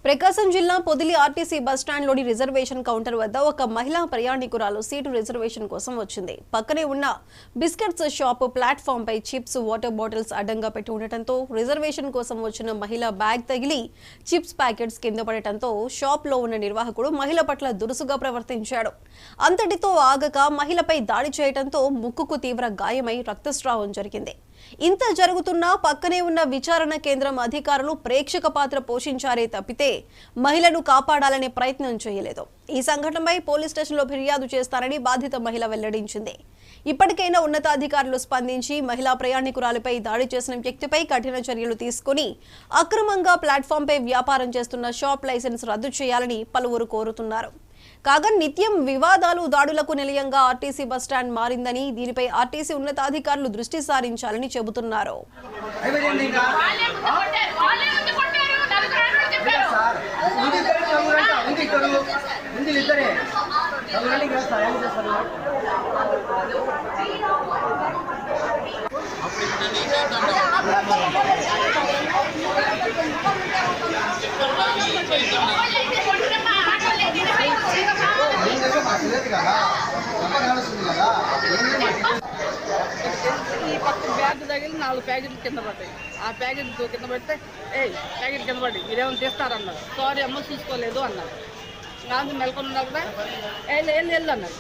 ప్రకాశం జిల్లా Podili RTC బస్టాండ్లోని reservation counter వద్ద ఒక మహిళా ప్రయాణికురాలు సీటు రిజర్వేషన్ కోసం వచ్చింది. పక్కనే ఉన్న బిస్కెట్స్ షాప్ ప్లాట్ఫామ్ పై చిప్స్, వాటర్ బాటిల్స్ అడ్డంగా పెట్టి ఉండటంతో రిజర్వేషన్ కోసం వచ్చిన మహిళ బ్యాగ్ తగిలి చిప్స్ ప్యాకెట్స్ కింద పడటంతో షాప్ లో ఉన్న నిర్వాహకుడు మహిళ పట్ల దురుసుగా ప్రవర్తించాడు. అంతటితో ఆగక మహిళపై దాడి చేయడంతో ముక్కుకు తీవ్ర గాయమై రక్తస్రావం జరిగింది. ఇంత జరుగుతున్నా పక్కనే ఉన్న విచారణ కేంద్రం అధికారులు ప్రేక్షక పాత్ర పోషించారే తప్పితే మహిళను కాపాడాలనే ప్రయత్నం చేయలేదు. ఈ సంఘటనపై పోలీస్ స్టేషన్లో ఫిర్యాదు చేస్తారని బాధిత మహిళ వెల్లడించింది. ఇప్పటికైనా ఉన్నతాధికారులు స్పందించి మహిళా ప్రయాణికురాలిపై దాడి చేసిన వ్యక్తిపై కఠిన చర్యలు తీసుకుని అక్రమంగా ప్లాట్ఫామ్పై వ్యాపారం చేస్తున్న షాప్ లైసెన్స్ రద్దు చేయాలని పలువురు కోరుతున్నారు. కాగా నిత్యం వివాదాలు, దాడులకు నిలయంగా ఆర్టీసీ బస్టాండ్ మారిందని, దీనిపై ఆర్టీసీ ఉన్నతాధికారులు దృష్టి సారించాలని చెబుతున్నారు. ఈ పక్క బ్యాగ్ తగిలి 4 ప్యాకెట్లు కింద పడ్డాయి. ఆ ప్యాకెట్ కింద పడితే ప్యాకెట్ కింద పడి మీరేమైనా తీస్తారన్నారు. సారీ అమ్మ చూసుకోలేదు అన్నారు. నాకు నెలకొని ఉన్నా కూడా వెళ్ళు అన్నారు.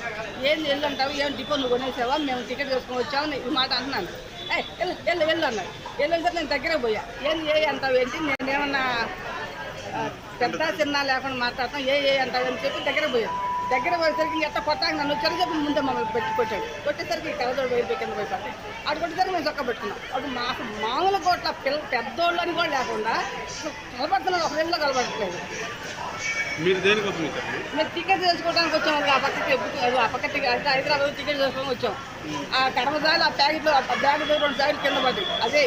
వెళ్ళు అంటావు, ఏం టిఫిన్ నువ్వు కొనేసావా, మేము టికెట్ చేసుకొని వచ్చామని ఈ మాట అంటున్నాను. వెళ్ళు అన్నారు. వెళ్ళితే నేను దగ్గరే పోయా. అంటావు ఏంటి, నేనేమన్నా పెద్ద చిన్న లేకుండా మాట్లాడతాం, అంటావు అని చెప్పి దగ్గర పోయాను. దగ్గర పోయేసరికి ఎట్ట కొట్టాక నన్ను చెరజెప్పి ముందే మమ్మల్ని కొట్టాడు. కొట్టేసరికి కలదోడు పోయి కింద పోయి పట్టి అటు కొట్టేసరికి మేము చొక్క పెట్టుకున్నాం. అప్పుడు మాకు మామూలు కోట్ల పెద్దోళ్ళు అని కూడా లేకుండా కలపడుతున్నారు, ఒక నెలలో కలపడట్లేదు. మీరు దేనికోసం మేము టికెట్ చేసుకోవడానికి వచ్చాము. ఆ పక్క టికెట్ హైదరాబాద్ టికెట్ చేసుకోవడానికి వచ్చాం. ఆ కడమదాలు ఆ ప్యాకెట్లో ఆ బ్యాగ్ 2 ప్యాకెట్ కింద పడ్డాయి. అదే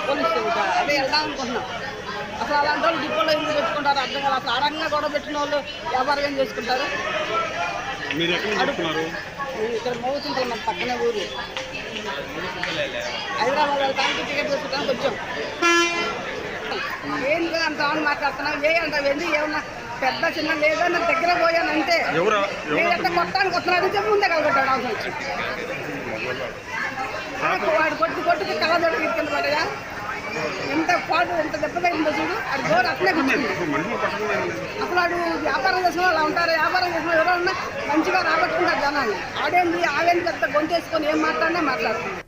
పోలీసు అదే వెళ్దాం అనుకుంటున్నాం. అసలు అలాంటి వాళ్ళు డిపోలో ఎందుకు పెట్టుకుంటారు అర్థం కాదు. అసలు అరంగా గొడవ పెట్టిన వాళ్ళు వ్యాపారం ఏం చేసుకుంటారు. ఇక్కడ మోగుతుంటారు, మన పక్కనే ఊరు. హైదరాబాద్ వెళ్తానికి టికెట్ చేసుకోవడానికి వచ్చాం. ఏంటి అంత అని మాట్లాడుతున్నాం, అంటావు ఏంటి, ఏమన్నా పెద్ద చిన్న లేదన్నా దగ్గర పోయానంటే నేనంటే కొట్టడానికి వస్తున్నాడని చెప్పి ముందే కలగొట్టాడు. అవసరం వచ్చి వాడు కొట్టుకి కలదొడ కింద పడగా ఎంత పాటు ఎంత దెబ్బతైందో చూడు. అది గోరు అట్లే కూర్చుంది. అసలు వాడు వ్యాపారం చేసిన వాళ్ళు ఉంటారు. వ్యాపారం చేసిన ఎవరన్నా మంచిగా రాబట్టుకుంటారు జనాన్ని. ఆడేంది పెద్ద గొంతేసుకొని ఏం మాట్లాడినా మాట్లాడుతుంది.